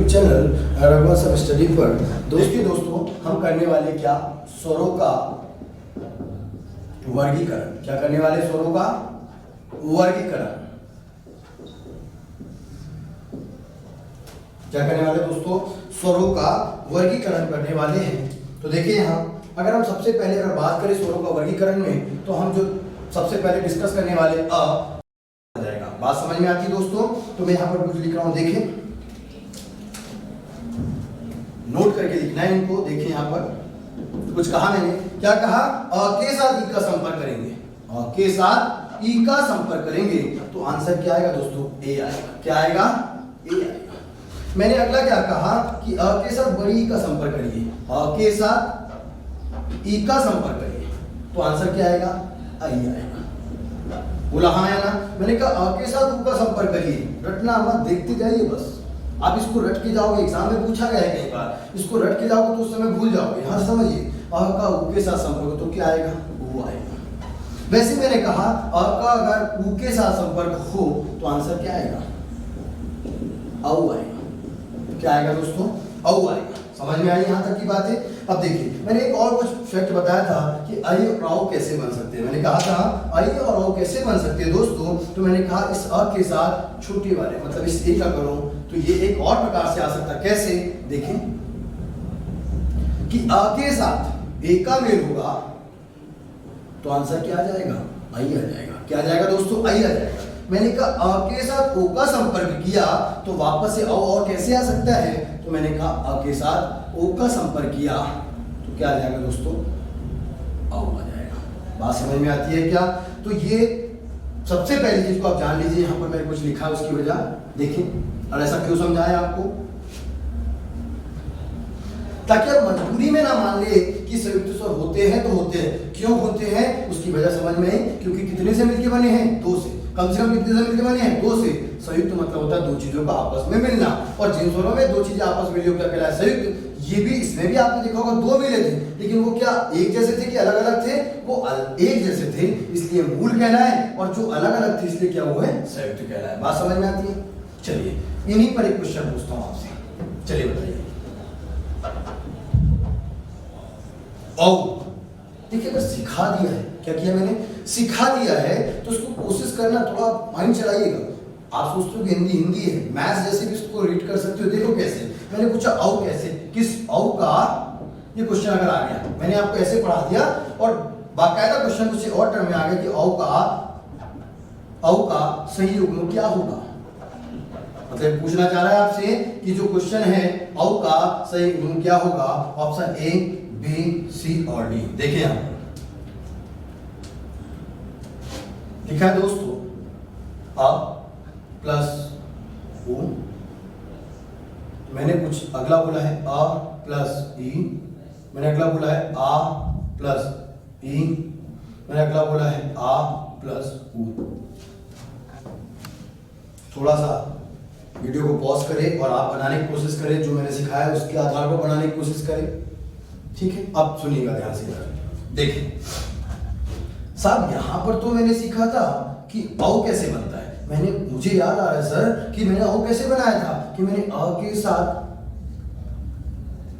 Channel Raghuvansh study पर दोस्तों हम करने वाले क्या स्वरों का वर्गीकरण। क्या करने वाले? स्वरों का वर्गीकरण। क्या करने वाले दोस्तों? स्वरों का वर्गीकरण करने वाले हैं। तो देखिए यहाँ अगर हम सबसे पहले अगर बात करें स्वरों का वर्गीकरण में, तो हम जो सबसे पहले डिस्कस करने वाले अ जाएगा। बात समझ में आती है दोस्तों? तो मैं यहाँ पर कुछ लिख रहा हूँ, देखें, नोट करके लिखना है इनको। देखिए यहाँ पर कुछ कहा मैंने, क्या कहा? अ के साथ ई का संपर्क करेंगे, अ के साथ ई का संपर्क करेंगे तो आंसर क्या आएगा दोस्तों? ए आएगा। क्या आएगा? ए आएगा। मैंने अगला क्या कहा कि अ के साथ बड़ी ई का संपर्क करिए, अ के साथ ई का संपर्क करिए तो आंसर क्या आएगा? आई आएगा। बोला हाँ या ना? मैंने कहा अ के साथ उ का संपर्क करिए, रटना मत, देखते जाइए बस। आप इसको रट के जाओगे, एग्जाम में पूछा गया है कई बार, इसको रट के जाओगे तो उस समय भूल जाओगे। यहाँ समझिए, अ का उ के साथ संपर्क तो क्या आएगा? उ आएगा। वैसे मैंने कहा अ का अगर उ के साथ संपर्क हो तो आंसर क्या आएगा? औ आएगा। क्या आएगा दोस्तों? औ आएगा। समझ में आई यहाँ तक की बात है? अब देखिए मैंने एक और कुछ फैक्ट बताया था कि आई और औ कैसे बन सकते हैं। मैंने कहा था आई और औ कैसे बन सकते हैं दोस्तों, तो मैंने कहा इस अ के साथ छोटे वाले मतलब इस ए का करो तो ये एक और प्रकार से आ सकता है। कैसे? देखें कि अ के साथ ए का मेल होगा तो आंसर क्या आ जाएगा? आई आ जाएगा। क्या आ जाएगा दोस्तों? आई आ जाएगा। मैंने कहा अ के साथ ओ का संपर्क किया तो वापस से औ और कैसे आ सकता है? तो मैंने कहा अ के साथ ओ का संपर्क किया तो क्या आ जाएगा दोस्तों? औ आ जाएगा। बात समझ में आती है क्या? तो ये सबसे पहली चीज को आप जान लीजिए। यहाँ पर मैंने कुछ लिखा है उसकी वजह देखें, और ऐसा क्यों समझाया आपको, ताकि आप मजबूरी में ना मान ले कि संयुक्त स्वर होते हैं तो होते हैं। क्यों होते हैं उसकी वजह समझ में आई, क्योंकि कितने से मिलकर बने हैं? दो से। कम से कम कितने से मिलकर बने हैं? दो से। संयुक्त मतलब होता है दो चीजों का आपस में मिलना, और जिन स्वरों में दो चीजें आपस में मिली क्या कहलाया? संयुक्त। ये भी इसमें भी आपने देखा होगा दो मिले थे, लेकिन वो क्या एक जैसे थे कि अलग अलग थे? वो एक जैसे थे, इसलिए मूल कहलाए, और जो अलग अलग थे इसलिए क्या हुए? संयुक्त कहलाए। बात समझ में आती है? चलिए इन्हीं पर एक क्वेश्चन पूछता हूं आपसे। चलिए बताइए। औ देखिए अगर सिखा दिया है, क्या किया मैंने? सिखा दिया है तो उसको कोशिश करना, थोड़ा माइंड चलाइएगा। आप सोचते हो कि हिंदी हिंदी है, मैथ्स जैसे भी इसको रीड कर सकते हो। देखो कैसे मैंने पूछा औ कैसे, किस औ का ये क्वेश्चन अगर आ गया, मैंने आपको ऐसे पढ़ा दिया और बाकायदा क्वेश्चन कुछ और टर्म में आ गया कि औ का सही युग्म क्या होगा। मतलब पूछना चाह रहा है आपसे कि जो क्वेश्चन है औ का सही युग्म क्या होगा। ऑप्शन ए, बी, सी और डी। देखिए यहां पर लिखा है दोस्तों अ प्लस ओ, मैंने कुछ अगला बोला है अ प्लस ई, मैंने अगला बोला है आ प्लस ई, मैंने अगला बोला है आ प्लस ऊ। थोड़ा सा वीडियो को पॉज करें और आप बनाने की कोशिश करें, जो मैंने सिखाया उसके आधार पर बनाने की कोशिश करें। ठीक है, अब सुनिएगा ध्यान से। देखिए साहब यहां पर तो मैंने सीखा था कि औ कैसे बनता है। मुझे याद आ रहा है सर कि मैंने औ कैसे बनाया था कि मैंने अ के साथ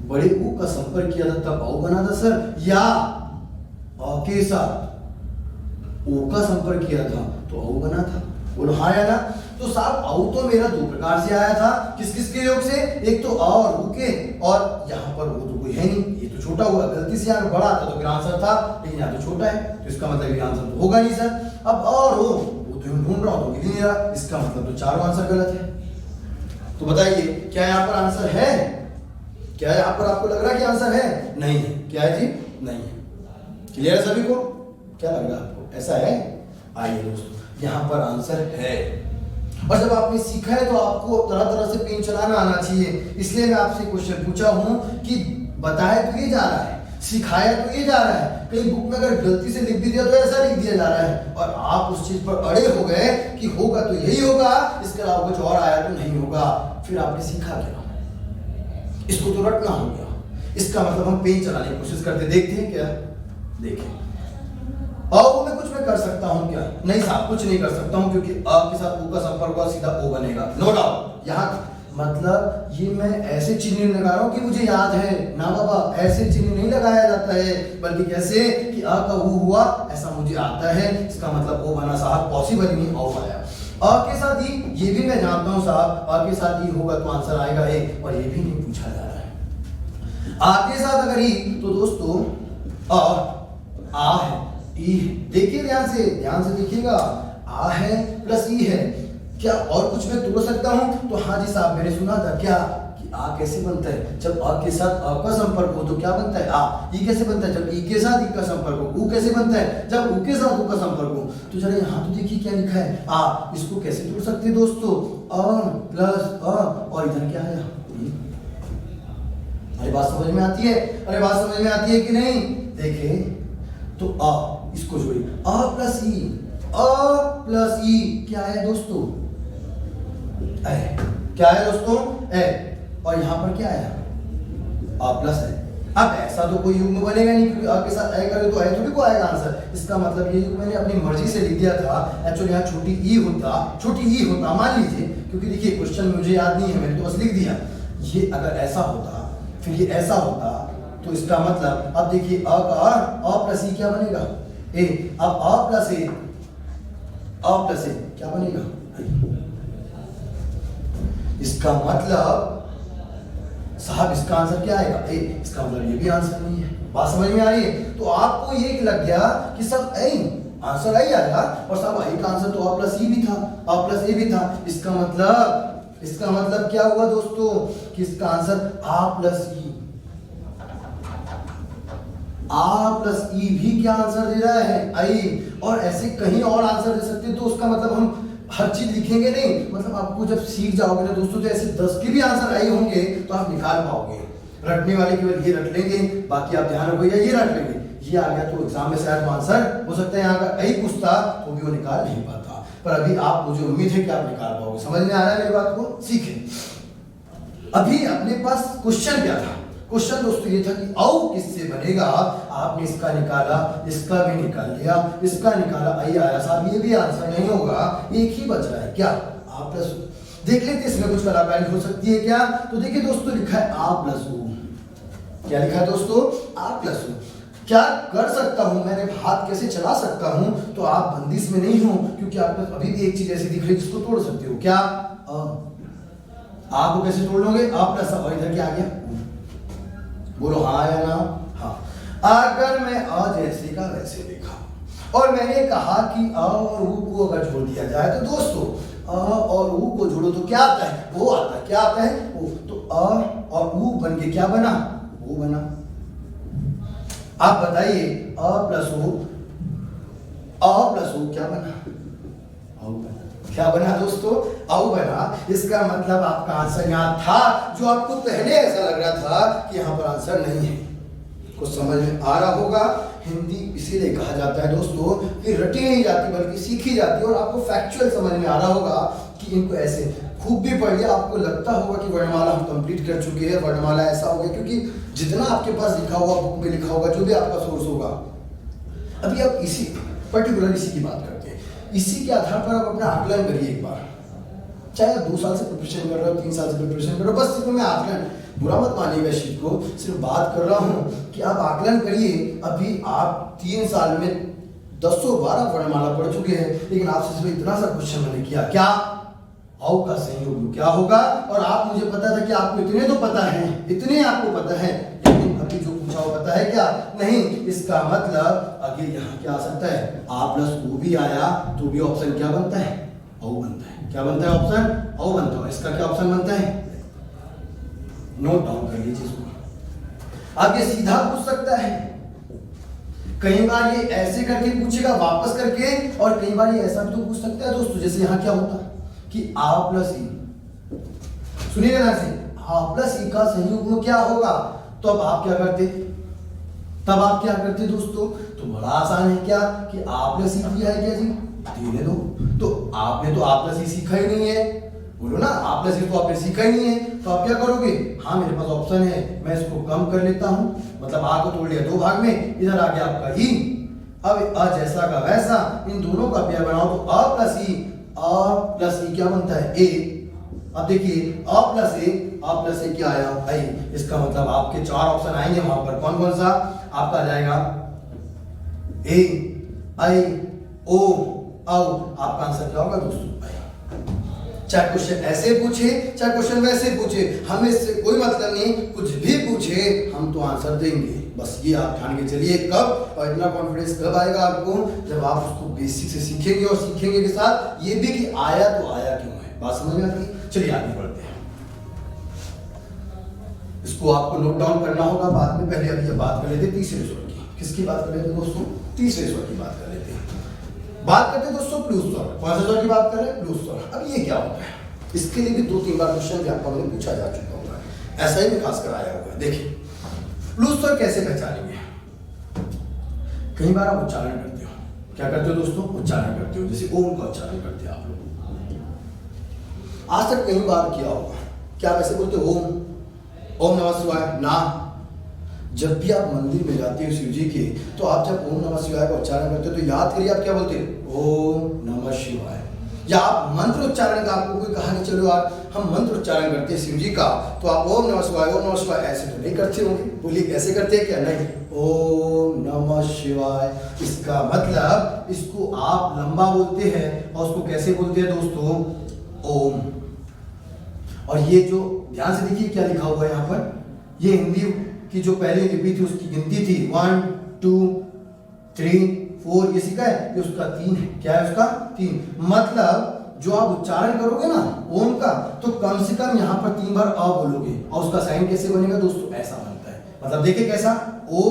बड़े ऊ का संपर्क किया था तब औ बना था सर, या अ के साथ ओ का संपर्क किया था तो औ बना था। बोलो हाँ या ना? तो साहब औ तो मेरा दो प्रकार से आया था, किस किस के योग से? एक तो अ और ऊ के, और यहाँ पर वो तो कोई है नहीं, ये तो छोटा हुआ, गलती से यहाँ बड़ा था तो फिर आंसर था, लेकिन यहाँ तो छोटा है तो इसका मतलब ये आंसर तो होगा नहीं सर। अब अ और ओ वो तो ढूंढ रहा हूँ तो मिल नहीं रहा, इसका मतलब तो चारों आंसर गलत है। तो बताइए क्या यहाँ पर आंसर है? क्या यहाँ पर आपको लग रहा है कि आंसर है? नहीं है। क्या है जी? नहीं है। क्लियर है सभी को? क्या लग रहा है आपको? ऐसा है? आइए दोस्तों यहाँ पर आंसर है। और जब आपने सीखा है तो आपको तरह तरह से पेन चलाना आना चाहिए। इसलिए मैं आपसे क्वेश्चन पूछा हूं कि बताया तो ये जा रहा है, सिखाया तो ये जा रहा है, कहीं बुक में अगर गलती से लिख भी दिया तो ऐसा लिख दिया जा रहा है, और आप उस चीज पर अड़े हो गए कि होगा तो यही होगा, इसके अलावा कुछ और आया तो नहीं होगा। फिर आपने सीखा क्या? इसको तो रटना हो गया। इसका मतलब हम पेन चलाने की कोशिश करते। देखते हैं क्या? देखें अ में कुछ मैं कर सकता हूं क्या? नहीं साहब कुछ नहीं कर सकता हूं, क्योंकि अ के साथ ऊ का संपर्क हुआ सीधा ओ बनेगा, नो डाउट। यहाँ मतलब ये मैं ऐसे चिन्ह नहीं लगा रहा हूँ कि मुझे याद है ना बाबा, ऐसे चिन्ह नहीं लगाया जाता है, बल्कि कैसे कि अ का उ हुआ ऐसा मुझे आता है, इसका मतलब ओ बना साहब, पॉसिबल नहीं औ आया। अ के साथ ई ये भी मैं जानता हूँ साहब, अ के साथ ई होगा तो आंसर आएगा ए, और ये भी नहीं पूछा जा रहा है। आ के साथ अगर ई तो दोस्तों आ है, ई है, देखिए ध्यान से देखिएगा, आ है प्लस ई है, क्या और कुछ मैं तोड़ सकता हूं? तो हाँ जी साहब, मैंने सुना था क्या कि आ कैसे बनता है, जब आ के साथ आ का संपर्क हो तो क्या बनता है आ। ई कैसे बनता है, जब ई के साथ ई का संपर्क हो। ऊ कैसे बनता है, जब ऊ के साथ ऊ का संपर्क हो। तो जरा यहाँ तो देखिए क्या लिखा है आ, इसको कैसे तोड़ सकते हैं दोस्तों, अ प्लस अ, और इधर क्या है, अरे बात समझ में आती है, अरे बात समझ में आती है कि नहीं? देखें तो अ, इसको जोड़िए, अ प्लस ई क्या है दोस्तों, ए, क्या है दोस्तों, ए, और यहां पर क्या है, आ प्लस है। अब ऐसा तो कोई युग्म बनेगा नहीं, क्योंकि आ के साथ ए करें तो ए थोड़ी को आएगा आंसर। इसका मतलब ये मैंने अपनी मर्जी से लिख दिया था, एक्चुअली यहाँ छोटी ई होता मान लीजिए, क्योंकि देखिए क्वेश्चन मुझे याद नहीं है, मैंने तो बस लिख दिया। ये अगर ऐसा होता फिर ये ऐसा होता, तो इसका मतलब अब देखिए अ प्लस ई क्या बनेगा, ए। अब अ प्लस ए क्या बनेगा, इसका मतलब साहब इसका आंसर क्या आएगा, ए। इसका मतलब ये भी आंसर नहीं है। बात समझ में आ रही है? तो आपको ये लग गया कि सब ए आंसर आई आएगा, और साहब आई का आंसर तो आ प्लस ई भी था, आ प्लस ए भी था। इसका मतलब क्या हुआ दोस्तों कि इसका आंसर आ प्लस ई भी क्या आंसर दे रहा है, आई। और ऐसे कहीं और आंसर दे सकते हैं, तो उसका मतलब हम हर चीज लिखेंगे नहीं, मतलब आपको जब सीख जाओगे ना दोस्तों, तो ऐसे 10 के भी आंसर आई होंगे तो आप निकाल पाओगे। रटने वाले केवल ये रट लेंगे, बाकी आप ध्यान रखो ये रट लेंगे। ये आ गया तो एग्जाम में शायद तो आंसर हो सकता है यहाँ का आई पूछता तो भी वो निकाल नहीं पाता, पर अभी आप, मुझे उम्मीद है कि आप निकाल पाओगे। समझ में आ रहा है मेरी बात को? सीखें। अभी अपने पास क्वेश्चन क्या था, क्वेश्चन दोस्तों ये था कि औ किससे बनेगा। आपने इसका निकाला, इसका भी निकाल लिया, इसका निकाला, आई आया साहब, ये भी आंसर नहीं होगा, एक ही बच रहा है क्या, आ प्लस। देख लेते इसमें कुछ खराबी हो सकती है क्या। तो देखिए दोस्तों लिखा है आ प्लस ओ, क्या लिखा है दोस्तों, आ प्लस ओ। क्या कर सकता हूं मैंने, हाथ कैसे चला सकता हूं, तो आप बंदिश में नहीं हो, क्योंकि आप अभी भी एक चीज ऐसी दिख रही है जिसको तोड़ सकते हो, क्या आपको कैसे तोड़ लोगे, आ प्लस और इधर क्या आ गया, बोलो हाँ या ना। हाँ, अगर मैं अ जैसे का वैसे लिखा और मैंने कहा कि अ और ऊ को अगर जोड़ दिया जाए, तो दोस्तों अ और ऊ को जोड़ो तो क्या आता है, वो आता है। क्या आता है, वो। तो अ और ऊ बन के क्या बना, वो बना। आप बताइए अ प्लस ओ क्या बना, औ बना। क्या बना दोस्तों, औ बना। इसका मतलब आपका आंसर यहाँ था, जो आपको पहले ऐसा लग रहा था कि यहाँ पर आंसर नहीं है। कुछ समझ में आ रहा होगा। हिंदी इसीलिए कहा जाता है दोस्तों कि रटी नहीं जाती बल्कि सीखी जाती है, और आपको फैक्चुअल समझ में आ रहा होगा कि इनको ऐसे खूब भी पढ़ लिया, आपको लगता होगा कि वर्णमाला हम कंप्लीट कर चुके हैं, वर्णमाला ऐसा हो गया, क्योंकि जितना आपके पास लिखा होगा, बुक में लिखा होगा, जो भी आपका सोर्स होगा। अभी आप इसी पर्टिकुलर इसी की बात करते हैं, इसी के आधार पर आप अपना आकलन करिए एक बार। चाहे आप 2 साल से प्रिपरेशन कर रहे हो, 3 साल से प्रिपरेशन कर रहे हो, बस सिर्फ मैं आकलन, बुरा मत मानिएगा इस चीज को, सिर्फ बात कर रहा हूँ कि आप आकलन करिए। अभी आप 3 साल में 10-12 वर्णमाला पढ़ चुके हैं, लेकिन आपसे सिर्फ इतना सा क्वेश्चन मैंने किया, क्या औ का संयोग क्या होगा। और आप, मुझे पता था कि आपको इतने तो पता है, इतने आपको पता है, लेकिन अभी जो पूछा वो पता है क्या, नहीं। इसका मतलब आगे यहाँ क्या आ सकता है, आ प्लस ओ भी आया तो भी ऑप्शन क्या बनता है, औ बनता है। क्या बनता है, ऑप्शन औ बनता है। इसका क्या ऑप्शन बनता है, नोट डाउन कर लीजिए इसको। अब ये सीधा पूछ सकता है, कई बार ये ऐसे करके पूछेगा वापस करके, और कई बार ये ऐसा भी तो पूछ सकता है दोस्तों, जैसे यहाँ क्या होता कि आ प्लस ई, सुनिएगा ना से, आ प्लस ई का संयुग्म क्या होगा। तो अब आप क्या करते, दोस्तों, तो बड़ा आसान है क्या कि आ प्लस ई किया है क्या जी, देने दो। तो आपने तो आ प्लस ई सीखा ही नहीं है, बोलो ना, आ प्लस ई तो आपने सीखा ही नहीं है, तो आप क्या करोगे, हाँ मेरे पास ऑप्शन है, मैं इसको कम कर लेता हूं, मतलब आ को तोड़ लिया 2 भाग में, इधर आ गया आपका ई। अब अ जैसा का वैसा, इन दोनों का पेयर बनाओ तो अ प्लस ई क्या बनता है, ए। अब देखिए अ प्लस ए क्या आया आई, इसका मतलब आपके 4 ऑप्शन आएंगे वहां पर। कौन कौन सा आपका आ जाएगा? ए, आई, ओ, औ। आपका आंसर क्या होगा दोस्तों? आई। चाहे क्वेश्चन ऐसे पूछे चाहे क्वेश्चन वैसे पूछे, हमें इससे कोई मतलब नहीं, कुछ भी पूछे हम तो आंसर देंगे। बस ये आप ठान के चलिए। कब और इतना कॉन्फिडेंस कब आएगा आपको? जब आप उसको बेसिक से सीखेंगे, और सीखेंगे के साथ ये भी कि आया तो आया क्यों है। बात समझ में आती है? चलिए आगे बढ़ते हैं। इसको आपको नोट डाउन करना होगा बाद में। पहले अभी ये बात कर लेते हैं तीसरे स्वर की। किसकी बात कर लेते हैं दोस्तों? तीसरे स्वर की बात कर लेते हैं। बात करते हैं दोस्तों प्लूस स्वर। कौन से स्वर की बात कर रहे हैं? प्लूस स्वर। अब ये क्या होता है? इसके लिए भी 2-3 बार क्वेश्चन व्यापक में पूछा जा चुका होगा, ऐसा ही में खास कर आया हुआ है। देखिए प्लूस स्वर कैसे पहचानेंगे? कई बार आप उच्चारण करते हो। क्या करते हो दोस्तों? उच्चारण करते हो। जैसे ओम का उच्चारण करते हैं आप लोग। आज तक कई बार किया होगा। क्या वैसे बोलते हो? ओम नमः शिवाय ना। जब भी आप मंदिर में जाते हो शिव जी के, तो आप जब ओम नमः शिवाय का उच्चारण करते हो तो याद करिए आप क्या बोलते हो? ओम नमः शिवाय। या आप मंत्र उच्चारण का आपको कोई कहा कि चलो यार हम मंत्र उच्चारण करते हैं शिव जी का, तो आप ओम नमः शिवाय ऐसे तो नहीं करते होंगे। बोलिए कैसे करते हैं? क्या नहीं, ओम नमः शिवाय। इसका मतलब इसको आप लंबा बोलते हैं, और उसको कैसे बोलते हैं दोस्तों? ओम। और ये जो ध्यान से देखिए क्या लिखा हुआ है यहाँ पर, ये हिंदी की जो पहली लिपि थी उसकी गिनती थी 1 2 3 4। ये सीखा है, ये उसका 3 है। क्या है उसका? 3। मतलब जो आप उच्चारण करोगे ना ओम का, तो कम से कम यहाँ पर 3 बार अ बोलोगे। और उसका साइन कैसे बनेगा दोस्तों? ऐसा बनता है। मतलब देखिए कैसा? ओ।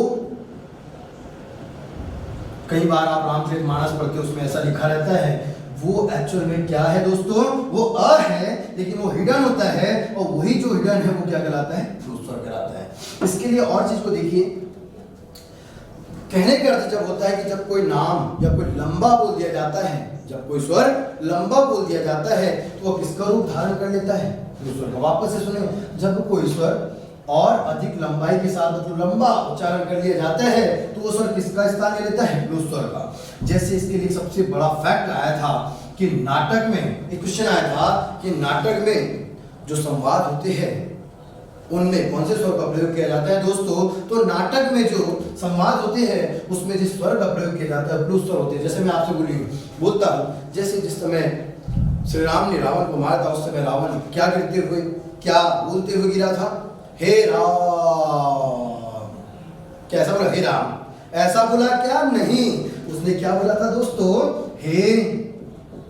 कई बार आप रामचरितमानस पढ़ते हो, उसमें ऐसा लिखा रहता है। वो एक्चुअल में क्या है दोस्तों? वो अ है, लेकिन वो हिडन होता है, और वही जो हिडन है वो क्या कहलाता है? प्लूस स्वर कहलाता है। इसके लिए और चीज को देखिए। कहने का अर्थ जब होता है कि जब कोई नाम या कोई लंबा बोल दिया जाता है, जब कोई स्वर लंबा बोल दिया जाता है, तो वो किसका रूप धारण कर लेता है? प्लूस स्वर का। वापस से सुने, जब कोई स्वर और अधिक लंबाई के साथ मतलब लंबा उच्चारण कर लिया जाता है, तो वो स्वर किसका स्थान ले लेता है? प्लूस स्वर का। जैसे इसके लिए सबसे बड़ा फैक्ट आया था कि नाटक में एक क्वेश्चन आया था कि नाटक में जो संवाद होते हैं उनमें कौन से स्वर का प्रयोग किया जाता है दोस्तों? तो नाटक में जो संवाद होते हैं उसमें जिस स्वर का प्रयोग किया जाता है प्लूस स्वर होते हैं। जैसे मैं आपसे बोलता हूँ, जैसे जिस समय श्री राम ने रावण को मारा था, उस समय रावण क्या करते हुए, क्या बोलते हुए गिरा था? हे राम। कैसा बोला? हे राम। ऐसा बोला क्या? नहीं, उसने क्या बोला था दोस्तों? हे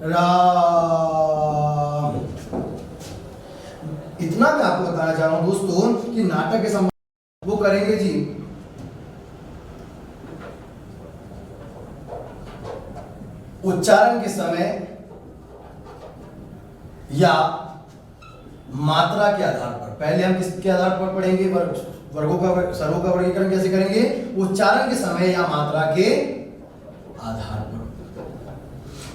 राम। इतना मैं आपको बताना चाह रहा हूं दोस्तों कि नाटक के संबंध वो करेंगे जी, उच्चारण के समय या मात्रा के आधार पर। पहले हम किसके आधार पर पढ़ेंगे? वर्गों का, स्वरों का वर्गीकरण कैसे करेंगे? उच्चारण के समय या मात्रा के आधार पर।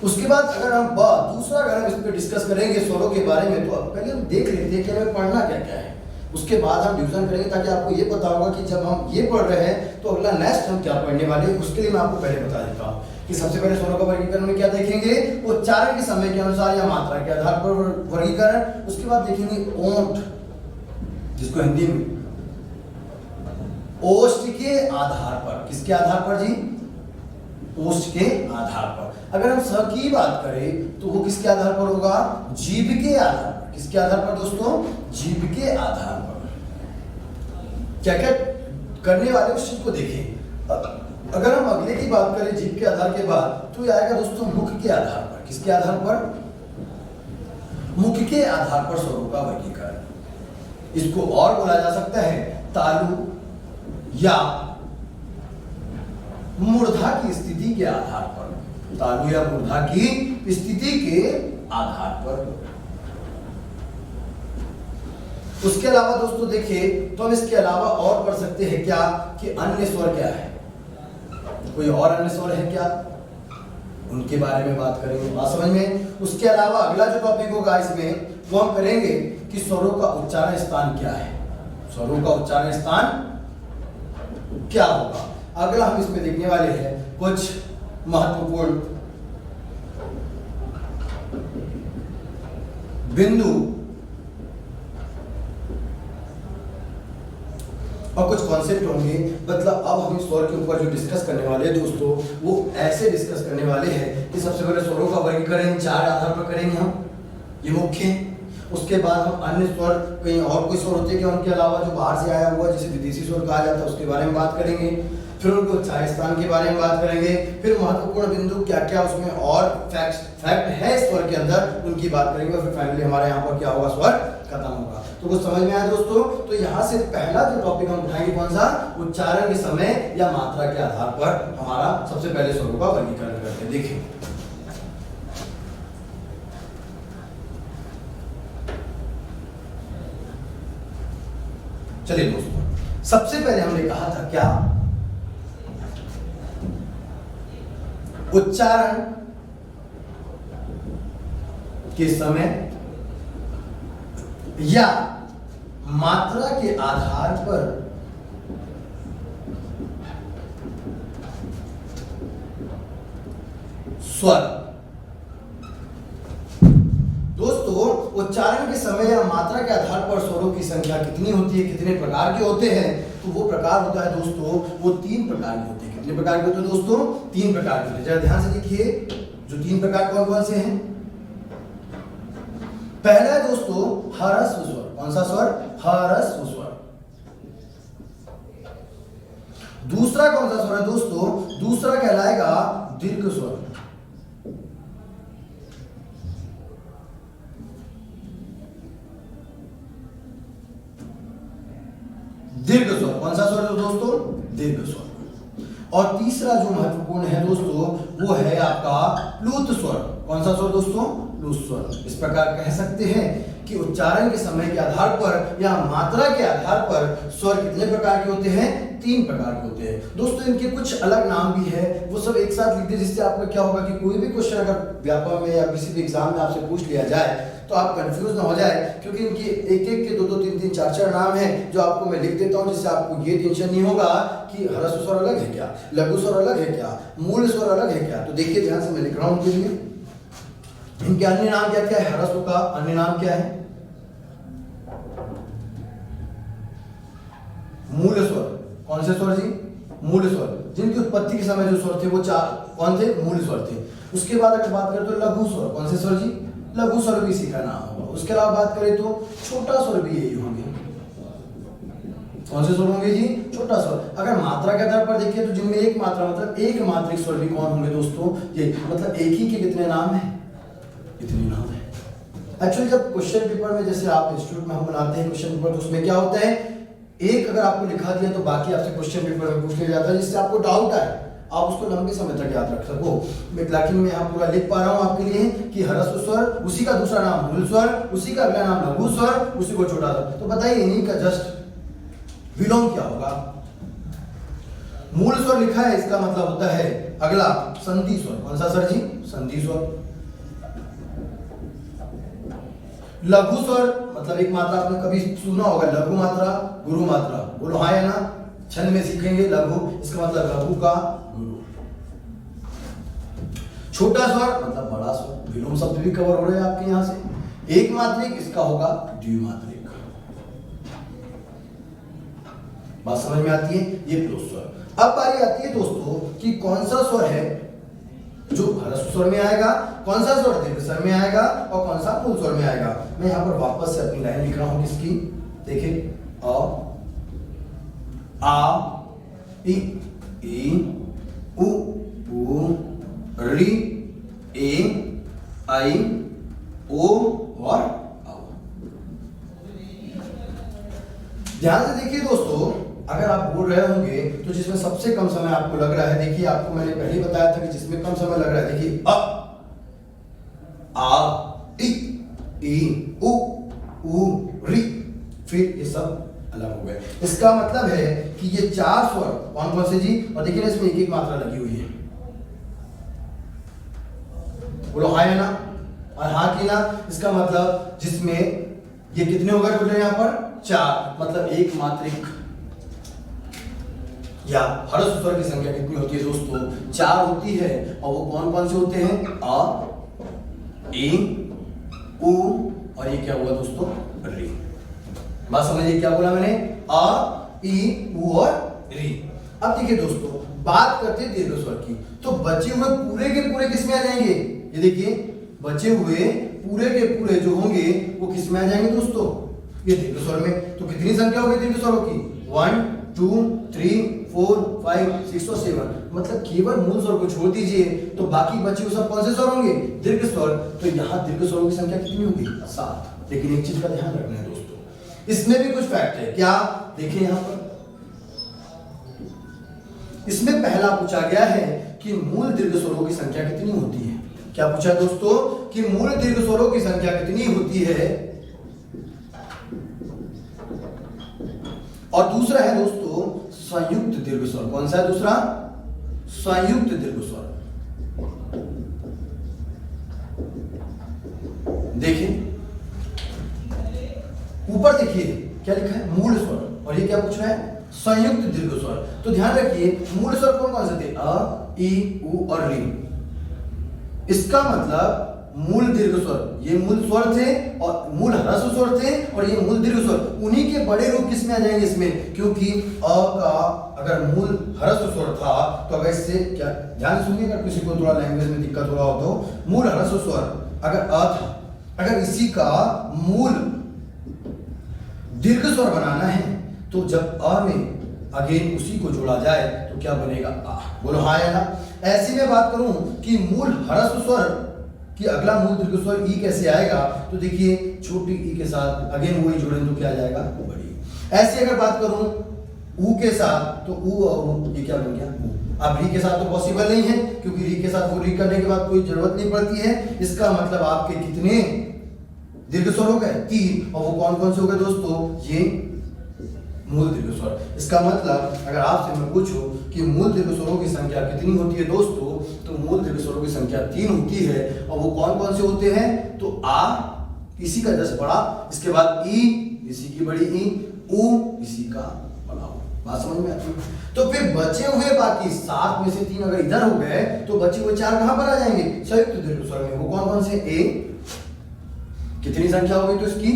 उसके बाद अगर हम दूसरा अगर हम इस पर डिस्कस करेंगे स्वरों के बारे में, तो पहले हम देख लेते हैं कि हमें पढ़ना क्या क्या है। उसके बाद हम डिवीजन करेंगे, ताकि आपको ये पता होगा कि जब हम ये पढ़ रहे हैं तो अगला नेक्स्ट हम क्या पढ़ने वाले हैं। उसके लिए मैं आपको पहले बता देता हूँ कि सबसे पहले स्वरों का वर्गीकरण में क्या देखेंगे? उच्चारण के समय के अनुसार या मात्रा के आधार पर वर्गीकरण। उसके बाद देखेंगे ओंठ, जिसको हिंदी में ओष्ठ के आधार पर। किसके आधार पर जी? ओष्ठ के आधार पर। अगर हम स की बात करें तो वो किसके आधार पर होगा? जीभ के आधार पर। किसके आधार पर दोस्तों? जीभ के आधार पर। क्या क्या करने वाले उस चीज को देखें। अगर हम अगले की बात करें जीभ के आधार के बाद, तो ये आएगा दोस्तों मुख के आधार पर। किसके आधार पर? मुख के आधार पर स्वरों का वर्गीकरण। इसको और बोला जा सकता है तालु या मूर्धा की स्थिति के आधार पर। तालु या मूर्धा की स्थिति के आधार पर। उसके अलावा दोस्तों देखिए, तो हम इसके अलावा और पढ़ सकते हैं क्या कि अन्य स्वर क्या है। कोई और अन्य स्वर है क्या? उनके बारे में बात करेंगे। बात समझ में? उसके अलावा अगला जो टॉपिक होगा इसमें, वो हम करेंगे कि स्वरों का उच्चारण स्थान क्या है। स्वरों का उच्चारण स्थान क्या होगा। अगला हम इसमें देखने वाले हैं कुछ महत्वपूर्ण बिंदु और कुछ कॉन्सेप्ट होंगे। मतलब अब हम स्वर के ऊपर जो डिस्कस करने वाले हैं दोस्तों, वो ऐसे डिस्कस करने वाले हैं कि सबसे पहले स्वरों का वर्गीकरण 4 आधार पर करेंगे हम, ये मुख्य है। उसके बाद हम अन्य स्वर, कहीं और कोई स्वर होते हैं कि उनके अलावा जो बाहर से आया हुआ जिसे विदेशी स्वर कहा जाता है उसके बारे में बात करेंगे। फिर उनको उच्चारण स्थान के बारे में बात करेंगे। फिर महत्वपूर्ण बिंदु क्या क्या उसमें और फैक्ट है स्वर के अंदर, उनकी बात करेंगे। और फिर फाइनली हमारे यहाँ पर क्या होगा, स्वर खत्म होगा। तो कुछ समझ में आया दोस्तों? तो यहाँ से पहला जो टॉपिक हम उठाएंगे कौन सा, उच्चारण के समय या मात्रा के आधार पर हमारा सबसे पहले स्वरों का वर्गीकरण करते हैं। देखिए चलिए दोस्तों, सबसे पहले हमने कहा था क्या, उच्चारण के समय या मात्रा के आधार पर स्वर। दोस्तों उच्चारण के समय या मात्रा के आधार पर स्वरों की संख्या कितनी होती है, कितने प्रकार के होते हैं, तो वो प्रकार होता है दोस्तों, वो 3 प्रकार के होते हैं। कितने प्रकार के होते हैं दोस्तों? 3 प्रकार के होते हैं। जरा ध्यान से देखिए, जो 3 प्रकार कौन कौन से हैं। पहला है दोस्तों ह्रस्व स्वर। कौन सा स्वर? ह्रस्व स्वर। दूसरा कौन सा स्वर है दोस्तों? दूसरा कहलाएगा दीर्घ स्वर। दीर्घ स्वर कौन सा स्वर है दोस्तों? दीर्घ स्वर। और तीसरा जो महत्वपूर्ण है दोस्तों, वो है आपका प्लुत स्वर। कौन सा स्वर दोस्तों? प्लुत स्वर। इस प्रकार कह सकते हैं कि उच्चारण के समय के आधार पर या मात्रा के आधार पर स्वर कितने प्रकार के होते हैं? 3 प्रकार के होते हैं। दोस्तों इनके कुछ अलग नाम भी है, वो सब एक साथ लिख दे, जिससे आपका क्या होगा कि कोई भी क्वेश्चन अगर व्यापक में या किसी भी एग्जाम में आपसे पूछ लिया जाए तो आप कंफ्यूज ना हो जाए, क्योंकि इनके एक एक के 2-2, 3-3, 4-4 नाम हैं जो आपको मैं लिख देता हूं, जिससे आपको ये टेंशन नहीं होगा कि ह्रस्व स्वर अलग है क्या, लघु स्वर अलग है क्या, मूल स्वर अलग है क्या। तो देखिए ध्यान से मैं लिख रहा हूं उनके लिए। इनके अन्य नाम क्या क्या है? ह्रस्व का अन्य नाम क्या है? मूल स्वर। कौन से स्वर जी? मूल स्वर। जिनकी उत्पत्ति के समय जो स्वर थे वो 4 कौन थे? मूल स्वर थे। उसके बाद अगर बात करें तो लघु स्वर। कौन से स्वर जी? लघु स्वर भी इसी का नाम होगा। उसके अलावा बात करें तो छोटा स्वर भी यही होंगे। कौन से स्वर होंगे जी? छोटा स्वर। अगर मात्रा के आधार पर देखिए तो जिनमें एक मात्रा मतलब एक मात्रिक स्वर भी कौन होंगे दोस्तों? ये मतलब एक ही के कितने नाम हैं? इतने नाम है। एक्चुअली जब क्वेश्चन पेपर में, जैसे आप इंस्टीट्यूट में हम बनाते हैं क्वेश्चन पेपर, तो उसमें क्या होता है, एक अगर आपको लिखा दिया तो बाकी आपसे क्वेश्चन पेपर में पूछ लिया जाता है, जिससे आपको डाउट आए, आप उसको लंबे समय तक याद रख सको। लेकिन मैं यहाँ पूरा लिख पा रहा हूँ आपके लिए कि ह्रस्व स्वर, उसी का दूसरा नाम मूल स्वर, उसी का अगला नाम लघु स्वर, उसी को छोटा स्वर। तो बताइए इन्हीं का जस्ट विलोम क्या होगा? मूल स्वर लिखा है, इसका मतलब होता है अगला संधि स्वर। कौन सा सर जी? संधि स्वर। लघु स्वर मतलब एक मात्रा आपने कभी सुना होगा, लघु मात्रा, गुरु मात्रा। बोलो हाँ या ना? छंद में सीखेंगे लघु, इसका मतलब लघु का गुरु। छोटा स्वर मतलब बड़ा स्वर। विलोम शब्द भी कवर हो रहे हैं आपके यहां से। एक मात्रिक, इसका होगा द्विमात्रिक। बात समझ में आती है? ये प्लुत स्वर। अब बारी आती है दोस्तों कि कौन सा स्वर है जो ह्रस्व स्वर में आएगा, कौन सा स्वर दीर्घ स्वर में आएगा और कौन सा मूल स्वर में आएगा। मैं यहाँ पर वापस से अपनी लाइन लिख रहा हूं किसकी, देखिए अ, आ, इ, उ, ऋ, ए, ऐ, ओ और औ। ध्यान से देखिए दोस्तों, अगर आप बोल रहे होंगे तो जिसमें सबसे कम समय आपको लग रहा है, देखिए आपको मैंने पहले ही बताया था कि जिसमें कम समय लग रहा है, देखिए अ, आ, इ, उ, ऋ, फिर ये सब अलग हो गए। इसका मतलब है कि ये 4 स्वर कौन कौन से जी? और देखिए इसमें एक एक मात्रा लगी हुई है। बोलो हाँ या ना? और हाँ की ना? इसका मतलब जिसमें ये कितने हो गए टोटल यहाँ पर? 4। मतलब एक मात्रिक या ह्रस्व स्वर की संख्या कितनी होती है दोस्तों? 4 होती है। और वो कौन कौन से होते हैं? अ, ए, उ और ये क्या हुआ दोस्तों? ऋ। बात समझिए क्या बोला मैंने? अ, ई, ऊ और री। अब देखिए दोस्तों, बात करते हैं दीर्घ स्वर की, तो बचे हुए पूरे के पूरे किस में आ जाएंगे? ये देखिए, बचे हुए पूरे के पूरे जो होंगे वो किस में आ जाएंगे दोस्तों? ये दीर्घ स्वर में। तो कितनी संख्या होगी दीर्घ स्वरों की? 1 2 3 4 5 6 और 7। मतलब केवल मूल स्वर को छोड़ दीजिए तो बाकी बचे हुए सब कौन से स्वर होंगे? दीर्घ स्वर। तो यहाँ दीर्घ स्वरों की संख्या कितनी होगी? 7। लेकिन एक चीज का ध्यान रखना है दोस्तों, इसमें भी कुछ फैक्ट है। क्या? देखिए यहाँ पर इसमें पहला पूछा गया है कि मूल दीर्घ स्वरों की संख्या कितनी होती है। क्या पूछा दोस्तों? कि मूल दीर्घ स्वरों की संख्या कितनी होती है। और दूसरा है दोस्तों संयुक्त दीर्घ स्वर। कौन सा है दूसरा? संयुक्त दीर्घ स्वर। देखिए ऊपर देखिए क्या लिखा है? मूल स्वर। और ये क्या पूछ रहा है? संयुक्त दीर्घ स्वर। तो ध्यान रखिए मूल स्वर कौन कौन से थे? अ, ई, उ और री। इसका मतलब मूल दीर्घ स्वर, ये मूल स्वर थे और मूल ह्रस्व स्वर थे और ये मूल दीर्घ स्वर, उन्हीं के बड़े रूप किस में आ जाएंगे इसमें? क्योंकि अ का अगर मूल ह्रस्व स्वर था तो अगर इससे क्या ध्यान से सुनिए, अगर किसी को थोड़ा लैंग्वेज में दिक्कत हो रहा हो तो मूल ह्रस्व स्वर अगर अ था, अगर इसी का मूल दीर्घ स्वर बनाना है तो जब अ में अगेन उसी को जोड़ा जाए तो क्या बनेगा? आ। बोलो हाँ या ना। ऐसी में बात करूं कि मूल ह्रस्व स्वर कि अगला मूल दीर्घ स्वर ई कैसे आएगा, तो देखिए छोटी ई के साथ अगेन वही जोड़ें तो क्या आ जाएगा? बड़ी। ऐसी अगर बात करूं ऊ के साथ तो ऊ और ऊ, ये क्या बन गया? ऊ। अब री के साथ तो पॉसिबल नहीं है क्योंकि री के साथ वो री करने के बाद कोई जरूरत नहीं पड़ती है। इसका मतलब आपके कितने दीर्घ स्वर हो गए? 3। और वो कौन कौन से हो गए दोस्तों? ये मूल दीर्घ स्वर। इसका मतलब अगर आपसे मैं पूछूं कि मूल दीर्घ स्वरों की संख्या कितनी होती है दोस्तों, तो मूल दीर्घ स्वरों की संख्या 3 होती है। और वो कौन कौन से होते हैं? तो आ इसी का जैसे बड़ा, इसके बाद ई इसी की बड़ी ई, ऊ इसी का बड़ा ऊ। बात समझ में आती है? तो फिर बचे हुए बाकी 7 में से 3 अगर इधर हो गए तो बचे हुए 4 कहां पर आ जाएंगे? संयुक्त दीर्घ स्वर में। वो कौन कौन से? ए, कितनी संख्या होगी तो इसकी?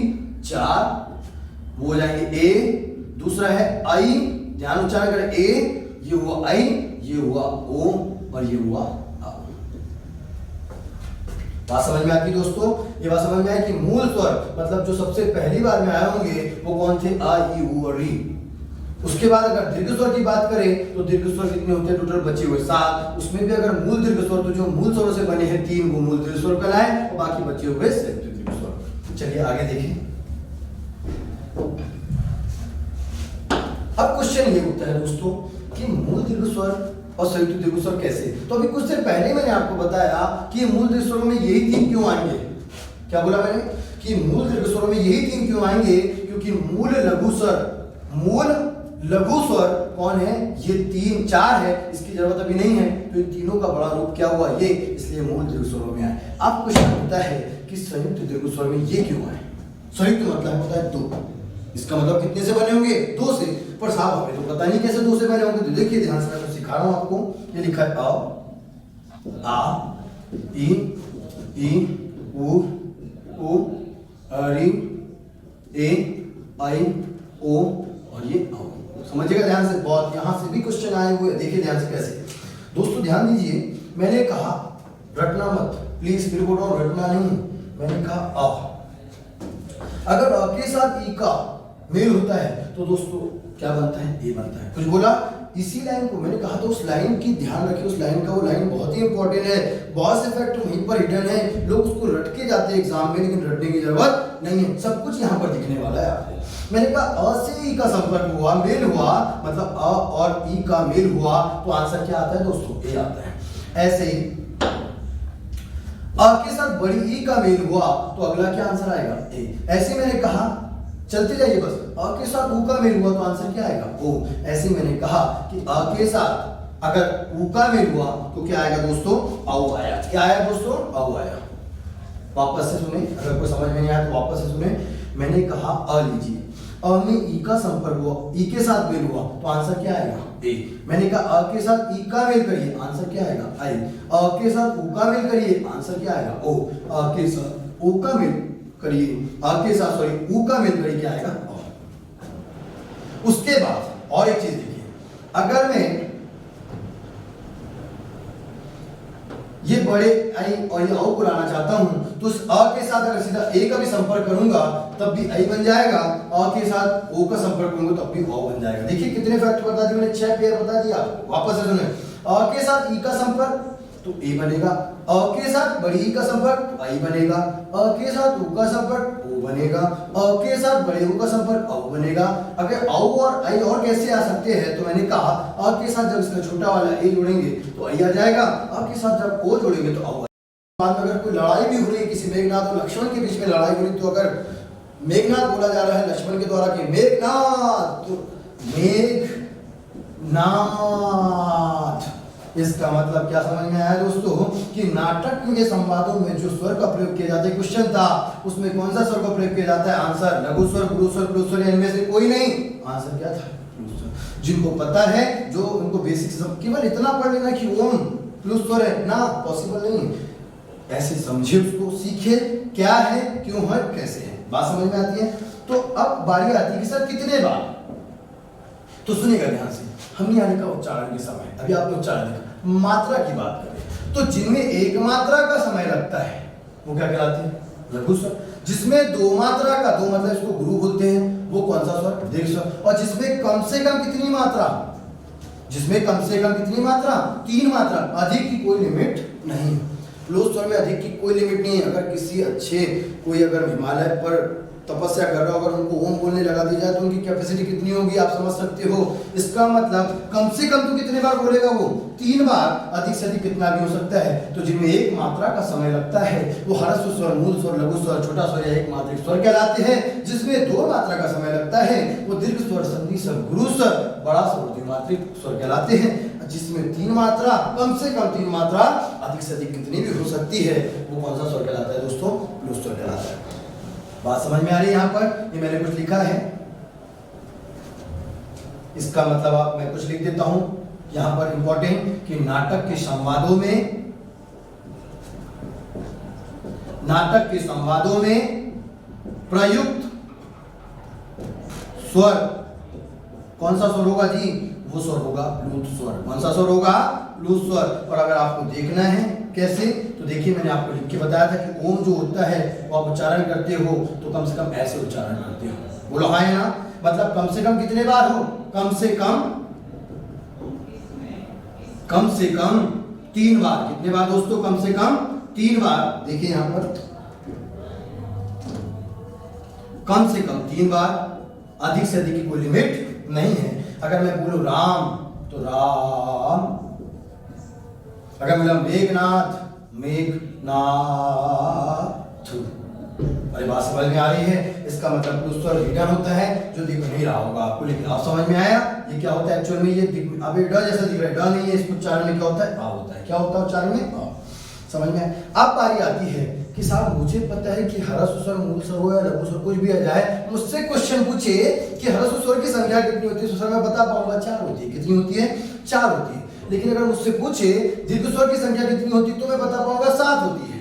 4। वो हो जाएंगे ए, दूसरा है आई, ध्यान उच्चारण करें, ए, ये हुआ आई, ये हुआ ओ और ये हुआ आ। बात समझ में आती दोस्तों? ये बात समझ में आई कि मूल स्वर मतलब जो सबसे पहली बार में आए होंगे वो कौन थे? आ, ई, ऊ और री। उसके बाद अगर दीर्घ स्वर की बात करें तो दीर्घ स्वर कितने होते हैं? टोटल बचे हुए 7। उसमें भी अगर मूल दीर्घ स्वर तो जो मूल स्वरों से बने हैं 3 वो मूल दीर्घ स्वर कहलाए और बाकी बचे हुए संयुक्त दीर्घ स्वर। चलिए आगे देखिए। अब क्वेश्चन ये उठता है दोस्तों कि मूल दीर्घ स्वर और संयुक्त दीर्घ स्वर कैसे? तो अभी कुछ देर पहले मैंने आपको बताया कि मूल दीर्घ स्वरों में यही 3 क्यों आएंगे। क्या बोला मैंने? कि मूल दीर्घ स्वरों में यही 3 क्यों आएंगे? क्योंकि मूल लघु स्वर कौन है? ये 4 है, इसकी जरूरत अभी नहीं है। तो इन तीनों का बड़ा रूप क्या हुआ? ये, इसलिए मूल दीर्घ स्वरों में आए। अब क्वेश्चन होता है कि संयुक्त दीर्घ स्वर में ये क्यों आए? संयुक्त मतलब होता है 2। इसका मतलब कितने से बने होंगे? 2 से। पर साहब हमें तो पता नहीं कैसे 2 से बने होंगे। तो देखिए ध्यान से, मैं तो सिखा रहा हूं आपको। ये लिखा है आ, ई, ऊ, री, ए, आई, ओ और ये आओ। समझिएगा ध्यान से, बहुत यहां से भी क्वेश्चन आए हुए। देखिए ध्यान से कैसे दोस्तों, ध्यान दीजिए। मैंने कहा रटना मत प्लीज, फिर बोल रहा हूं रटना नहीं। मैंने कहा आ, अगर अ के साथ ई का मेल होता है तो दोस्तों क्या बनता है? ए बनता है। कुछ बोला? इसी लाइन को मैंने कहा तो उस लाइन की ध्यान रखिए, उस लाइन का वो लाइन बहुत ही इंपॉर्टेंट है। बहुत से फैक्ट वहीं पर हिडन है, लोग उसको रट के जाते हैं एग्जाम में, लेकिन रटने की जरूरत नहीं है। सब कुछ यहाँ पर दिखने वाला है आपको। मैंने कहा अ से ई का संपर्क हुआ, मेल हुआ, मतलब अ और ई का मेल हुआ तो आंसर क्या आता है दोस्तों? ए आता है। ऐसे ही अ के साथ बड़ी ई का मेल हुआ तो अगला क्या आंसर आएगा? ए। ऐसे मैंने कहा, चलते जाइए बस, अ के साथ ऊ का मेल हुआ तो आंसर क्या आएगा? ओ। ऐसे मैंने कहा कि अ के साथ अगर ऊ का मेल हुआ तो क्या आएगा दोस्तों? औ आया। क्या आया दोस्तों? औ आया। वापस से सुने, अगर कोई समझ में नहीं आया तो वापस से सुने। मैंने कहा अ लीजिए, अ में ई का संपर्क हुआ, ई के साथ मेल हुआ तो आंसर क्या आएगा? ए। मैंने कहा अ के साथ ई का मेल करिए, आंसर क्या आएगा? आई। अ के साथ ऊ का मेल करिए, आंसर क्या आएगा? ओ। अ के साथ ऊ का मेल करिए, अ के साथ ऊ का मेल करिए, क्या आएगा? उसके बाद और एक चीज देखिए, अगर मैं ये बड़े आई और ये औ को लाना चाहता हूं तो उस अ के साथ अगर सीधा ए का भी संपर्क करूंगा तब भी आई बन जाएगा, अ के साथ ओ का संपर्क करूंगा तब भी औ बन जाएगा। देखिए कितने फैक्ट बता दिए मैंने, 6 पेयर बता दिया आपको। वापस से सुने, अ के साथ ई का संपर्क तो ए बनेगा, अ के साथ बड़ी ई का संपर्क तो आई बनेगा, अ के साथ ऊ का संपर्क ओ बनेगा, अ के साथ बड़े ऊ का संपर्क औ बनेगा। अगर औ और आई और कैसे आ सकते हैं, तो मैंने कहा अ के साथ जब इसका छोटा वाला ए जोड़ेंगे तो आई आ जाएगा, अ के साथ जब ओ जोड़ेंगे तो औ। बाद में अगर कोई लड़ाई भी हो रही है किसी मेघनाथ और लक्ष्मण के बीच में लड़ाई हो रही, तो अगर मेघनाथ बोला जा रहा है लक्ष्मण के द्वारा कि मेघनाथ, तो मेघनाथ, इसका मतलब क्या समझ में आया दोस्तों कि नाटक के संवादों में जो स्वर का प्रयोग किया जाता है, क्वेश्चन था उसमें कौन सा स्वर का प्रयोग किया जाता है, आंसर लघु स्वर, गुरु स्वर, प्लुत स्वर, इनमें से कोई नहीं, आंसर क्या था, प्लुत स्वर। जिनको पता है, जो उनको बेसिक केवल इतना पढ़ लेना कि ओम प्लुत स्वर है ना, पॉसिबल नहीं, ऐसे समझे उसको, सीखे क्या है, क्यों है, कैसे है, बात समझ में आती है। तो अब बारी आती है कि सर कितने बार, तो सुनिएगा ध्यान से, हमने आने का उच्चारण के समय, अभी आपने उच्चारण देखा, मात्रा की बात करें तो जिनमें एक मात्रा का समय लगता है वो क्या कहलाते हैं, लघु स्वर। जिसमें दो मात्रा का, दो मतलब इसको गुरु बोलते हैं, वो कौन सा स्वर, दीर्घ स्वर। और जिसमें कम से कम कितनी मात्रा, जिसमें कम से कम कितनी मात्रा, 3 मात्रा, अधिक की कोई लिमिट नहीं। प्लुत स्वर में अधिक की कोई लिमिट नहीं है। अगर किसी अच्छे कोई अगर हिमालय पर तपस्या कर रहा हो, अगर उनको ओम बोलने लगा दी जाए तो उनकी कैपेसिटी कितनी होगी आप समझ सकते हो। इसका मतलब कम से कम तो कितने बार बोलेगा वो, 3 बार, अधिक से अधिक कितना भी हो सकता है। तो जिनमें एक मात्रा का समय लगता है वो ह्रस्व स्वर, मूल स्वर, लघु स्वर, छोटा स्वर या एक मात्रिक स्वर कहलाते हैं। जिसमें 2 मात्रा का समय लगता है वो दीर्घ स्वर, संधि स्वर, गुरु स्वर, बड़ा स्वर, द्विमात्रिक स्वर कहलाते हैं। जिसमें 3 मात्रा, कम से कम 3 मात्रा, अधिक से अधिक कितनी भी हो सकती है, वो कौन सा स्वर कहलाता है दोस्तों, प्लुत स्वर कहलाता है। बात समझ में आ रही है। यहाँ पर ये मैंने कुछ लिखा है, इसका मतलब आप, मैं कुछ लिख देता हूं यहाँ पर इंपॉर्टेंट, कि नाटक के संवादों में, नाटक के संवादों में प्रयुक्त स्वर कौन सा स्वर होगा जी, वो स्वर होगा प्लुत स्वर। कौन सा स्वर होगा, प्लुत स्वर। और अगर आपको देखना है कैसे, तो देखिए मैंने आपको लिख के बताया था कि ओम जो होता है वो आप उच्चारण करते हो तो कम से कम ऐसे उच्चारण करते हो, बोलो हाँ है ना, मतलब कम से कम कितने बार हो, कम से कम 3 बार। कितने बार दोस्तों, कम से कम 3 बार। देखिए यहां पर कम से कम 3 बार, अधिक से अधिक की कोई लिमिट नहीं है। अगर मैं बोलूं राम तो राम, अगर बोला मेघनाथ, मेघनाथ। अरे बात समझ में आ रही है। इसका मतलब प्लुत स्वर रिटर्न होता है, जो दिख नहीं रहा होगा आपको, लेकिन आप समझ में आया ये क्या होता है एक्चुअल में। ये अब ड जैसा दिख रहा है, ड नहीं है, इसको उच्चारण में क्या होता है, आ होता है। क्या होता है उच्चारण में, आ। समझ में आया। अब बारी आती है कि साहब मुझे पता है कि ह्रस्व स्वर, मूल स्वर हो या लघु स्वर कुछ भी आ जाए, मुझसे क्वेश्चन पूछे कि ह्रस्व स्वर की संख्या कितनी होती है, तो सर मैं बता पाऊंगा 4 होती है। कितनी होती है, 4 होती है। लेकिन अगर मुझसे पूछे दीर्घ स्वर की संख्या कितनी होती है, तो मैं बता पाऊंगा 7 होती है।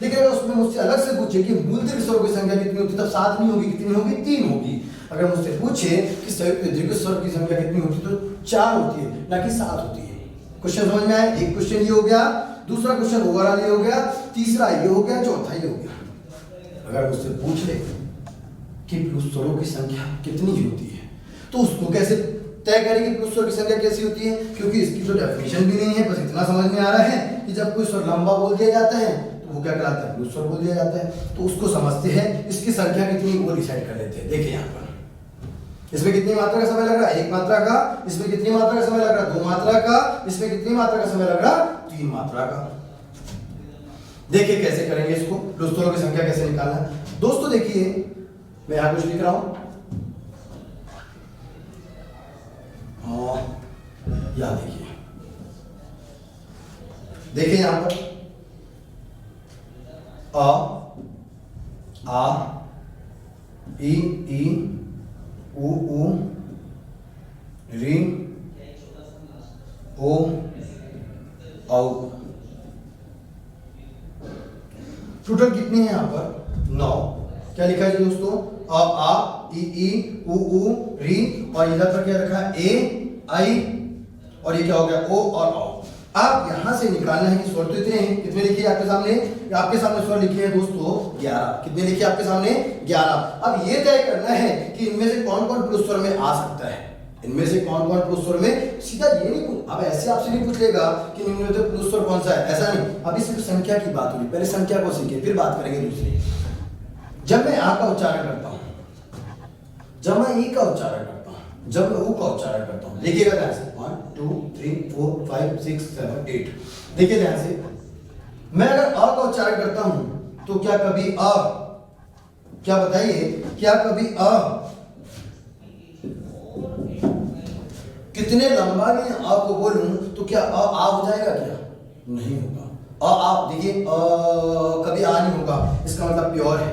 लेकिन अगर उसमें मुझसे अलग से पूछे कि मूल दीर्घ स्वर की संख्या कितनी होती है, तब 7 नहीं होगी, कितनी होगी, 3 होगी। अगर मुझसे पूछे कि संयुक्त दीर्घ स्वर की संख्या कितनी होती है, तो 4 होती है, ना कि 7 होती है। क्वेश्चन समझ में आया। एक क्वेश्चन ये हो गया, दूसरा क्वेश्चन ओवरऑल ये हो गया, तीसरा ये हो गया, चौथा ये हो गया। अगर मुझसे पूछ ले कि प्लुत स्वरों की संख्या कितनी होती है, तो उसको कैसे तय करें कि प्लुत स्वर की संख्या कैसी होती है, क्योंकि इसकी तो डेफिनेशन भी नहीं है। बस इतना समझ में आ रहा है कि जब कोई स्वर लंबा बोल दिया जाता है तो वो क्या कहलाता है, प्लुत स्वर बोल दिया जाता है। तो उसको समझते हैं, इसकी संख्या कितनी वो डिसाइड कर लेते हैं। देखिए यहाँ पर इसमें कितनी मात्रा का समय लग रहा है, 1 मात्रा का। इसमें कितनी मात्रा का समय लग रहा है, 2 मात्रा का। इसमें कितनी मात्रा का समय लग रहा है, 3 मात्रा का। देखिए कैसे करेंगे इसको, प्लुत स्वरों की संख्या कैसे निकालना है। दोस्तों देखिए मैं यहाँ कुछ लिख रहा हूं, यहां देखिए, देखिए यहां पर आ, ई, उ, री, ओ, औ। टोटल कितने हैं यहाँ पर, 9। क्या लिखा है दोस्तों, आ, ई उ री, और इधर पर क्या रखा है ए आई, और ये क्या हो गया ओ और औ। आप यहां से निकालना है कि स्वर तो इतने हैं, कितने लिखिए आपके सामने स्वर लिखिए हैं दोस्तों 11। कितने लिखिए आपके सामने 11। अब ये तय करना है कि इनमें से कौन कौन प्लस स्वर में आ सकता है, इनमें से कौन कौन प्लस स्वर में। सीधा ये नहीं, अब ऐसे आपसे नहीं पूछेगा कि निम्नलिखित प्लस स्वर कौन सा है, ऐसा नहीं। अभी सिर्फ संख्या की बात होगी, पहले संख्या को सीखे फिर बात करेंगे दूसरी। जब मैं आ का उच्चारण करता हूं, जब मैं ई का उच्चारण करता हूं, जब मैं ऊ का उच्चारण करता हूं, देखिएगा ध्यान से 1 2 3 4 5 6 7 8। देखिए ध्यान से, मैं अगर अ का उच्चारण करता हूं तो क्या कभी अ, क्या बताइए, क्या कभी अ कितने लंबा में अ को बोलूं तो क्या आ हो जाएगा, क्या नहीं होगा। आप देखिए कभी आ नहीं होगा, इसका मतलब प्योर है,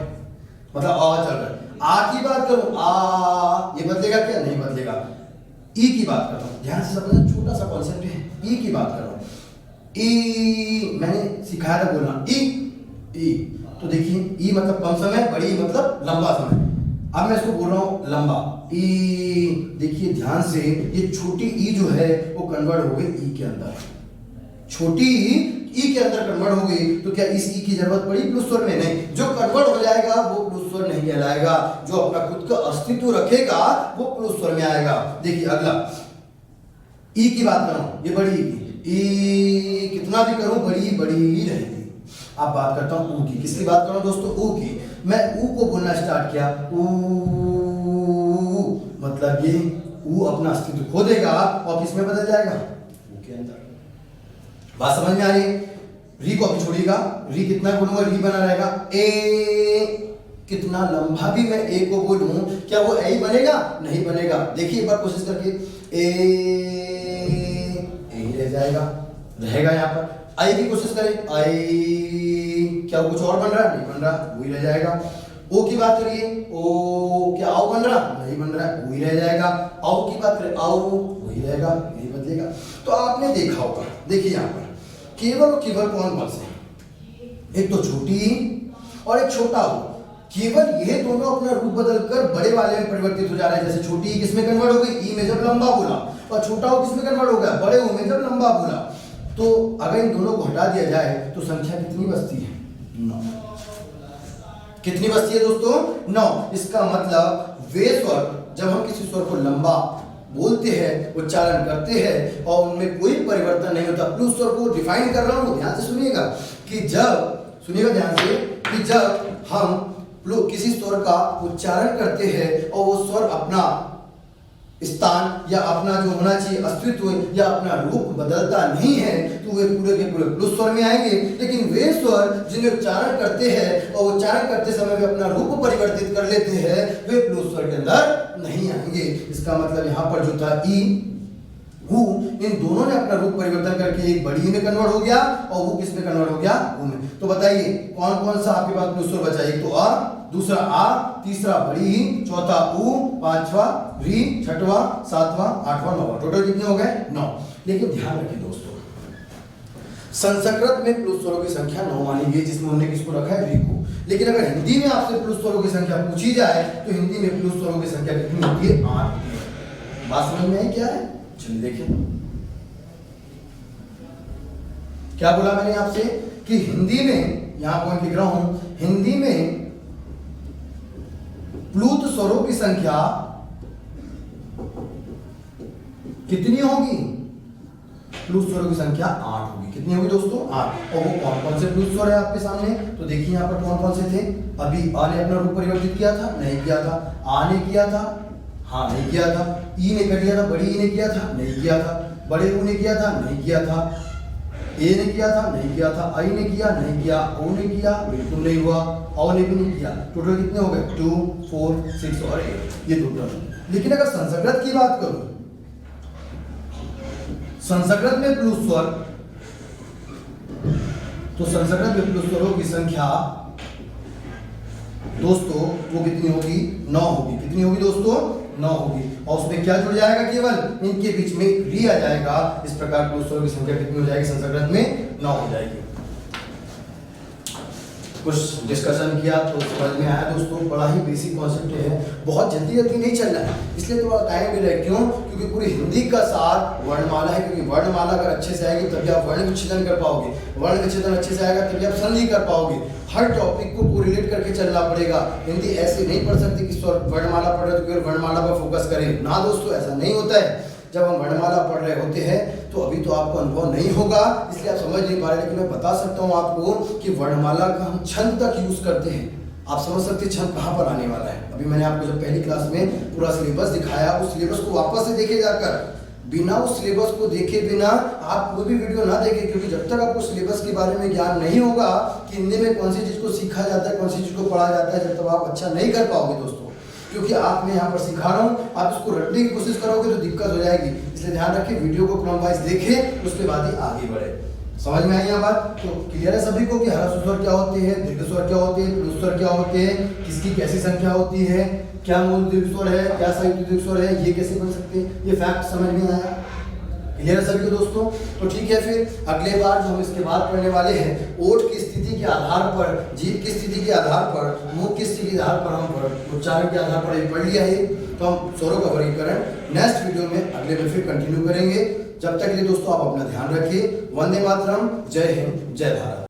मतलब आ चल रहा है। आ की बात करूं, आ ये बदलेगा क्या, नहीं बदलेगा। ई की बात करता हूं, ध्यान से समझना, छोटा सा कॉन्सेप्ट है। ई की बात कर रहा हूं, ई मैंने सिखाया था बोलना ई, तो देखिए ई मतलब कम समय, बड़ी मतलब लंबा समय। अब मैं इसको बोल रहा हूं लंबा ई, देखिए ध्यान से, ये छोटी ई जो है वो कन्वर्ट हो गई ई के अंदर, छोटी ई के अंदर कन्वर्ट हो गई, तो क्या इस ई की जरूरत पड़ी प्लस स्वर में, नहीं। जो कन्वर्ट हो जाएगा वो प्लस स्वर नहीं कहलाएगा, जो अपना खुद का अस्तित्व रखेगा वो प्लस स्वर में आएगा। देखिए अगला ई की बात कर रहा हूं, ये बड़ी ई, कितना भी करूं बड़ी बड़ी ही रहेगी। अब बात करता हूं ऊ की, किसकी बात कर रहा हूं दोस्तों, ऊ की। मैं ऊ को बोलना स्टार्ट किया, ऊ मतलब ये ऊ अपना अस्तित्व खो देगा और किसमें बदल जाएगा, ऊ के अंदर। बात समझ में आ रही है। री को अभी छोड़िएगा, री कितना बोलूंगा, री बना रहेगा। ए, कितना लंबा भी मैं ए को बोलूं क्या वो ए बनेगा, नहीं बनेगा। देखिए एक बार कोशिश करके, ए रह जाएगा, रहेगा यहाँ पर। आई की कोशिश करें, आई, क्या कुछ और बन रहा है, नहीं बन रहा, वही रह जाएगा। ओ की बात करिए, ओ क्या आओ बन रहा, नहीं बन रहा, वही रह जाएगा। आओ की बात करें, आओ वही रहेगा, नहीं बदलेगा। तो आपने देखा होगा, देखिए यहाँ पर केवल और केवल कौन कौन से, एक तो छोटी और एक छोटा हो, केवल ये दोनों अपना रूप बदलकर बड़े वाले में परिवर्तित हो जा रहा है। जैसे छोटी किसमें कन्वर्ट हो गई, ई में जब लंबा बोला, और छोटा हो किसमें कन्वर्ट हो गया, बड़े ओ में जब लंबा बोला। तो अगर इन दोनों को हटा दिया जाए तो संख्या कितनी बचती है, 9। कितनी बचती है दोस्तों, 9। इसका मतलब वे स्वर, जब हम किसी स्वर को लंबा बोलते हैं, उच्चारण करते हैं और उनमें कोई परिवर्तन नहीं होता। प्लस स्वर को डिफाइन कर रहा हूं, ध्यान से सुनिएगा कि जब, सुनिएगा ध्यान से, कि जब हम किसी स्वर का उच्चारण करते हैं और वो स्वर अपना स्थान या अपना जो होना चाहिए अस्तित्व या अपना रूप बदलता नहीं है, तो वे पूरे के पूरे प्लस स्वर में आएंगे। लेकिन वे स्वर जिन्हें उच्चारण करते हैं और उच्चारण करते समय वे अपना रूप परिवर्तित कर लेते हैं, वे प्लस स्वर के अंदर नहीं आएंगे। इसका मतलब यहाँ पर जो था ई, ऊ, इन दोनों ने अपना रूप परिवर्तन करके एक बड़ी में कन्वर्ट हो गया और वो किस में कन्वर्ट हो गया, ऊ में। तो बताइए कौन कौन सा आपके पास प्लस स्वर बचा, एक तो अ, दूसरा आ, तीसरा बड़ी, चौथा ऊ, पांचवा री, छठवा, सातवां, आठवां, नौवां। टोटल कितने हो गए, 9। लेकिन ध्यान रखिए दोस्तों, संस्कृत में प्लस स्वरों की संख्या 9 मानी गई, जिसमें उन्होंने किसको रखा है, री को। लेकिन अगर हिंदी में आपसे प्लस स्वरों की संख्या पूछी जाए तो हिंदी में प्लस स्वरों की संख्या कितनी होती है, 8 होती है। बात समझ में आई क्या है, चलिए देखिए क्या बोला मैंने आपसे कि हिंदी में, यहां पॉइंट लिख रहा हूं, हिंदी में प्लूत स्वरों की संख्या कितनी होगी, प्लूत स्वरों की संख्या 8 होगी। कितनी होगी दोस्तों, 8। और वो कौन कौन से प्लूत स्वर है आपके सामने, तो देखिए यहां पर कौन कौन से थे। अभी आ ने अपना रूप परिवर्तित किया था, नहीं किया था। आ ने किया था, हाँ नहीं किया था। ई ने कर दिया था, बड़ी ई ने किया था, नहीं किया था। बड़े ऊ ने किया था, नहीं किया था। ए ने किया था, नहीं किया था। आई ने किया, नहीं किया। ओ ने किया, बिल्कुल नहीं हुआ। औ ने भी नहीं किया। टोटल कितने हो गए, 2 4 6 और 8, ये टोटल। लेकिन अगर संस्कृत की बात करूं, संस्कृत में प्लस स्वर, तो संस्कृत में प्लस स्वरों की संख्या दोस्तों वो कितनी होगी, 9 होगी। कितनी होगी दोस्तों, 9 होगी। और उसमें क्या जुड़ जाएगा, केवल इनके बीच में री आ जाएगा। इस प्रकार प्लस स्वरों की संख्या कितनी हो जाएगी, संस्कृत में 9 हो जाएगी। कुछ डिस्कशन किया तो समझ में आया दोस्तों, बड़ा ही बेसिक कॉन्सेप्ट है, बहुत जल्दी नहीं चलना है, इसलिए थोड़ा टाइम भी लगे। क्यों? क्योंकि पूरी हिंदी का सार वर्णमाला है, क्योंकि वर्णमाला अगर अच्छे से आएगी तभी आप वर्ण विच्छेदन कर पाओगे, वर्ण विच्छेदन अच्छे से आएगा तभी आप संधि कर पाओगे। हर टॉपिक को कोरिलेट करके चलना पड़ेगा। हिंदी ऐसे नहीं पढ़ सकती कि वर्णमाला पढ़ रहे तो केवल वर्णमाला पर फोकस करें, ना दोस्तों, ऐसा नहीं होता है। जब हम वर्णमाला पढ़ रहे होते हैं तो अभी तो आपको अनुभव नहीं होगा, इसलिए आप समझ नहीं पा रहे, लेकिन मैं बता सकता हूँ आपको कि वर्णमाला का हम छंद तक यूज करते हैं। आप समझ सकते हैं छंद कहाँ पर आने वाला है। अभी मैंने आपको जब पहली क्लास में पूरा सिलेबस दिखाया, उस सिलेबस को वापस से देखे जाकर, बिना उस सिलेबस को देखे बिना आप कोई भी वीडियो ना देखें, क्योंकि जब तक आपको सिलेबस के बारे में ज्ञान नहीं होगा कि हिंदी में कौन सी चीज़ को सीखा जाता है, कौन सी चीज़ को पढ़ा जाता है, जब तक आप अच्छा नहीं कर पाओगे दोस्तों। क्योंकि आप मैं यहाँ पर सिखा रहा हूँ, आप इसको रटने की कोशिश करोगे तो दिक्कत हो जाएगी, इसलिए ध्यान रखें, वीडियो को क्रम वाइज देखें, उसके बाद ही आगे बढ़े। समझ में आई यहाँ बात? तो क्लियर है सभी को कि ह्रस्व स्वर क्या होते हैं, दीर्घ स्वर क्या होते हैं, प्लुत स्वर क्या होते हैं, किसकी कैसी संख्या होती है, क्या मूल दीर्घ स्वर है, क्या संयुक्त दीर्घ स्वर है, ये कैसे बन सकते हैं, ये फैक्ट समझ में आया? क्लियर है सभी को दोस्तों? तो ठीक है, फिर अगले बार जो हम इसके बाद पढ़ने वाले हैं, ओठ की स्थिति के आधार पर, जीभ की स्थिति के आधार पर, मुंह की स्थिति के आधार पर, हम उच्चारण के आधार पर पढ़ लिया है, तो हम स्वरों का वर्गीकरण नेक्स्ट वीडियो में अगले में फिर कंटिन्यू करेंगे। जब तक के लिए दोस्तों आप अपना ध्यान रखिए। वंदे मातरम, जय हिंद, जय भारत।